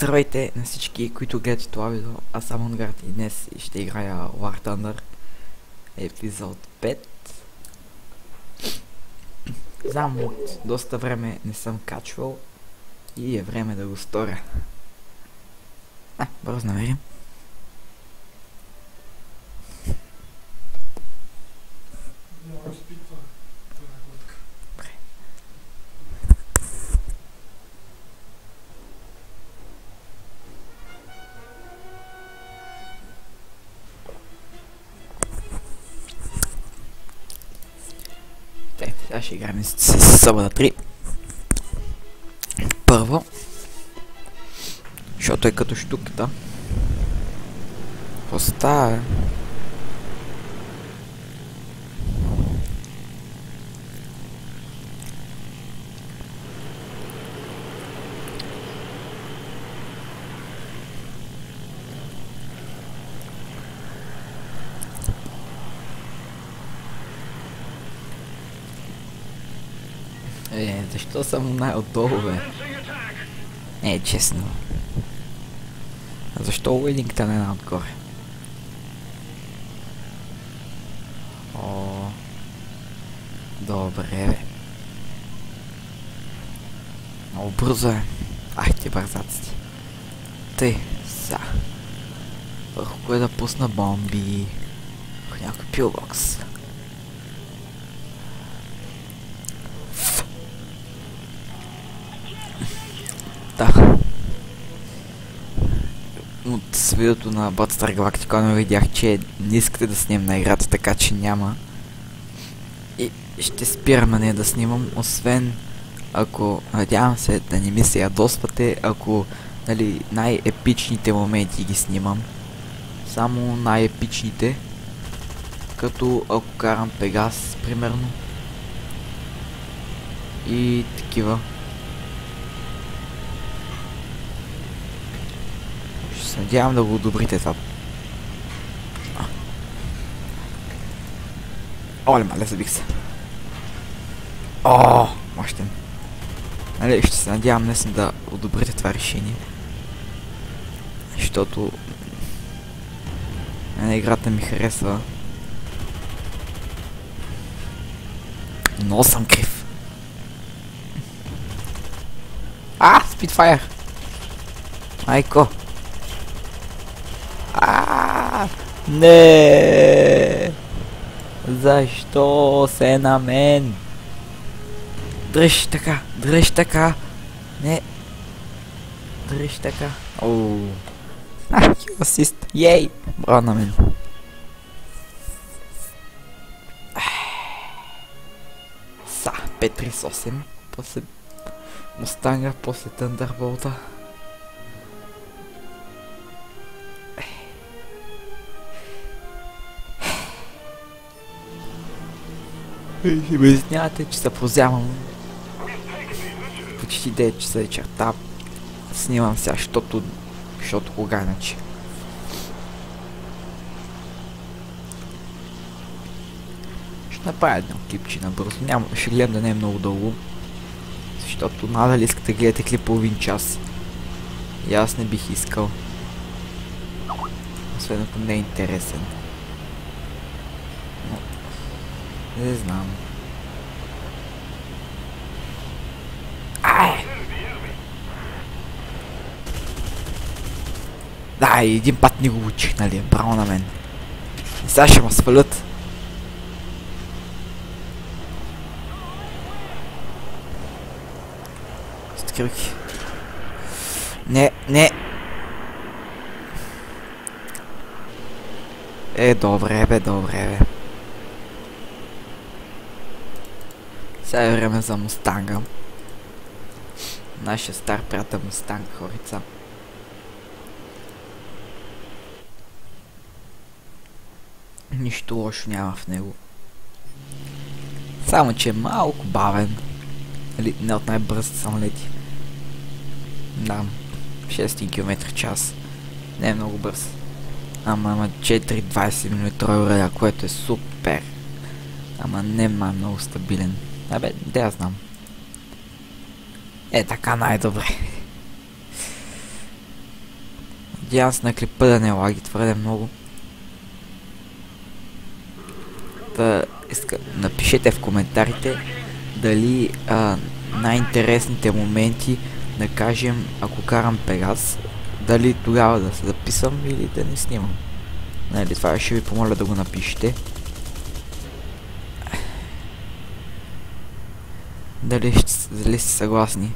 Здравейте на всички, които гледате това видео. Аз съм Ангард и днес ще играя War Thunder епизод 5. Знам, от доста време не съм качвал и е време да го сторя. Бързо намерим. Сега ще играем с Свобода 3. Първо, защото е като штуката. Какво става, бе? Защо съм най-отдолу, бе? Не е честно. А защо Уелингтън е отгоре? О, добре, бе. Много бързо е. Ай, ти бързаци. Тъй, са. Върху кое да пусна бомби? Върху някой пилбокс. Да. От видеото на Battlestar Galactica видях, че не искате да снимам на играта, така че няма. И ще спирам не да снимам, освен ако, надявам се да не ми се ядосвате, ако нали, най-епичните моменти ги снимам. Само най-епичните. Като ако карам Пегас, примерно. И такива. Ще се надявам да го одобрите това. Оле, мале, забих се. О, мощен. Нали, ще се надявам днес да одобрите това решение. Защото играта ми харесва. Но съм крив. Спитфайр! Майко! Не! Защо се на мен? Дръж така! Дръж така! Не! Дръж така! Оу! Хил асист! Йей! Браво на мен! Са! 538. После Мустанга, после Тъндърболта. Ще ме извинявате, че се прозявам. Почти 9 часа вечерта. Снимам сега, защото кога иначе. Ще направя едно клипче набързо. Ще гледам да не е много дълго. Защото надали искате да гледате клип половин час. И аз не бих искал. Освен ако не е интересен. Не знам. Да, и един път не го учих, нали? Браво на мен. И сега ще ме свалят. Стрелки. Не. Добре, бе. Сега е време за Мустанга. Нашия стар приятел Мустанг, хорица. Нищо лошо няма в него. Само, че е малко бавен. Нали, не от най-бързите самолети. Да, 6 км час. Не е много бърз. Ама 4-20 мм, което е супер. Ама не много стабилен. Да я знам. Така най-добре. Надявам се на клипа да не лаги твърде много. Напишете в коментарите дали най-интересните моменти, да кажем, ако карам Пегас, дали тогава да се записвам или да не снимам. Нали, това ще ви помоля да го напишете. Дали сте съгласни?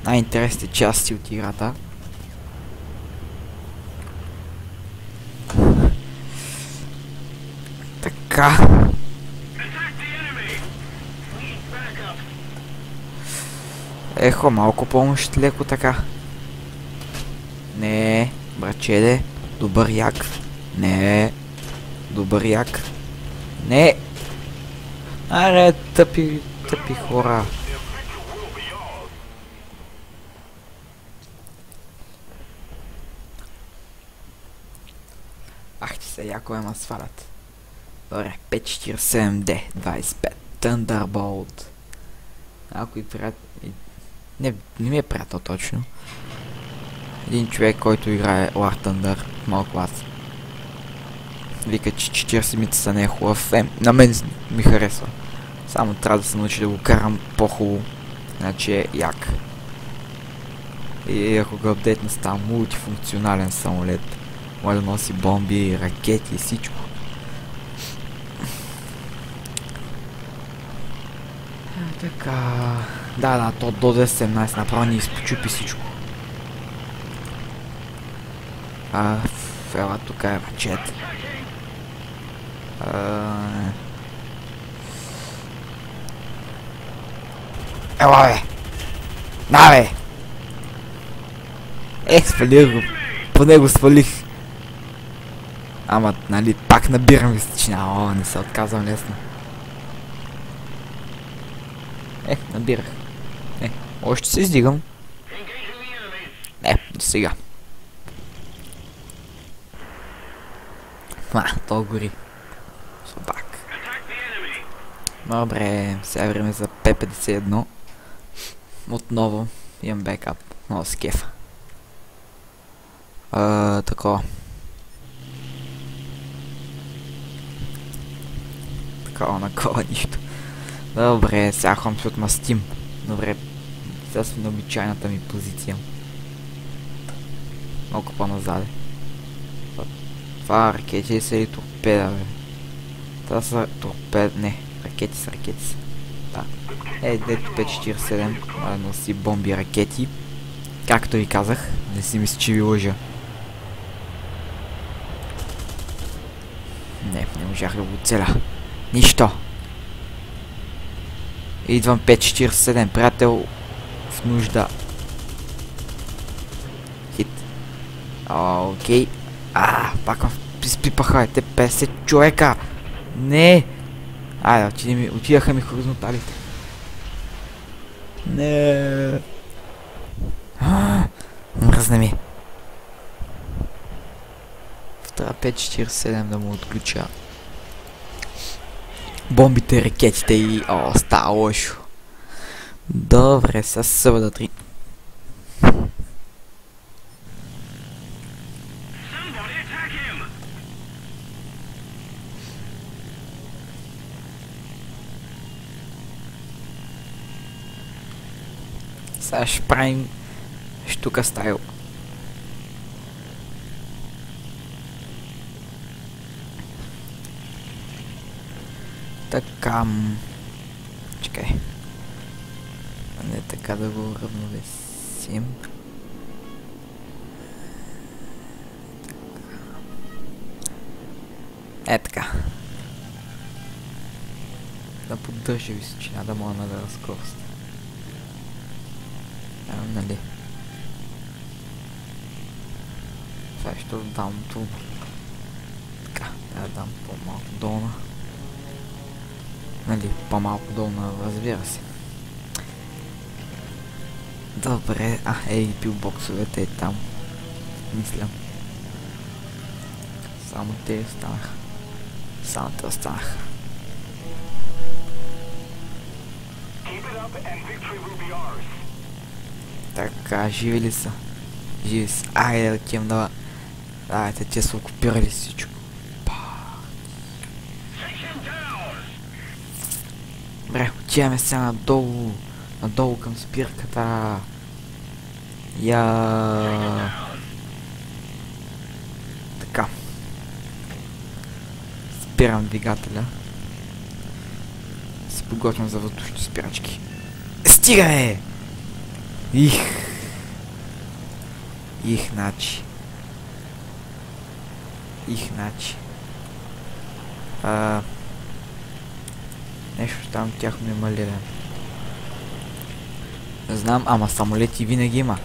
Най-интересните части от играта. Така. Ехо, малко помощ леко така. Не, брачеде, добър як. Не, добър як. Не. Аре, тъпи хора. Ах ти се, яко ме свалят. Добре, 547D 25 Thunderbolt. Някой приятел... Не ми е приятел точно. Един човек, който играе War Thunder в малък клас. Вика, че 40 са не е хубав. На мен ми харесва. Само трябва да се научи да го карам по-хубаво. Иначе е як. И ако го апдейтна, става мултифункционален самолет. Може да носи бомби, ракети и всичко. Така... Да, то до 10-17 направо ни изпочупи всичко. Ела, тук е мачет. Ела, бе! На, бе! Свалих го. Поне го свалих. Ама, нали, пак набирам височина. Не се отказвам лесно. Набирах. Още се издигам. До сега. То гори. Собак. Добре, сега е време за П-51. Отново имам бекап. Много с кефа. Такова. Накова нищо. Добре, сега ходим се отмъстим. Добре, сега сме на обичайната ми позиция. Малко по-назаде. Това ракети са или торпеда, бе? Това са торпеда... Не, ракети са. Да. Дето 547. Мога да носи бомби и ракети. Както ви казах, не си мисля, че ви лъжа. Не можах да го оцеля. Нищо. Идвам 547, приятел в нужда. Хит. Окей. Пак ме изпипаха, те 50 човека. Не. Отидаха ми хоризонталите. Не. Мръзна ми. Трябва 547 да му отключа бомбите, ракетите и... става лошо. Добре, сега се бъда 3. Сега ще правим штука стайл. Така... Чекай. Не така да го равновесим. Така. Да поддържа височина, да мога надава скорост. Нали. Това ще дам ту. Така, да дам по-малко долна. Нали, по-малко долна, разбира се. Добре, пилбоксовете е там. Мисля. Само те останаха. Така, живи ли са? Живи са. Айде, отивам да... Айде, те са окупирали всичко. Добре, отиваме сега надолу. Надолу към спирката. Така. Спирам двигателя. Се подготвям за въздушни спирачки. Стига, е! Значи. Нещо там тяхно има ли? Не знам, ама самолети винаги има.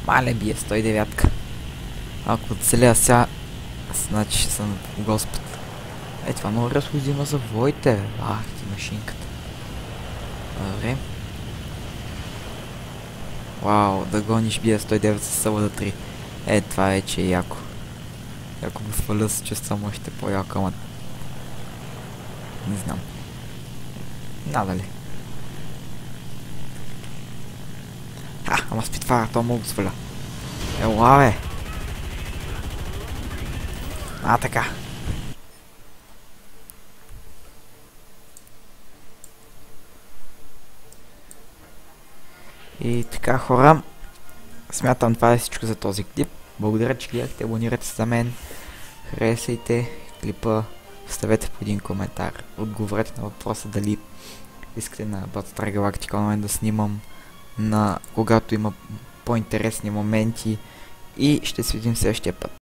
Мале бие, 109-ка. Ако оцеля сега, значи ще съм Господ. Това много рязко взима за войте. Ах ти машинката. Добре. Вау, да гониш бие 109 с съвода 3. Това вече е яко. Ако го сваля се чувствам още по-яко, ама... Не знам. Надали. Ама спитфайр, то мога да сваля. Ела, бе! Така. И така, хора. Смятам това е всичко за този клип. Благодаря, че гледахте, абонирайте се за мен. Харесайте клипа. Оставете по един коментар. Отговорете на въпроса дали искате на Battlestar Galactica Online да снимам когато има по-интересни моменти. И ще се видим следващия път.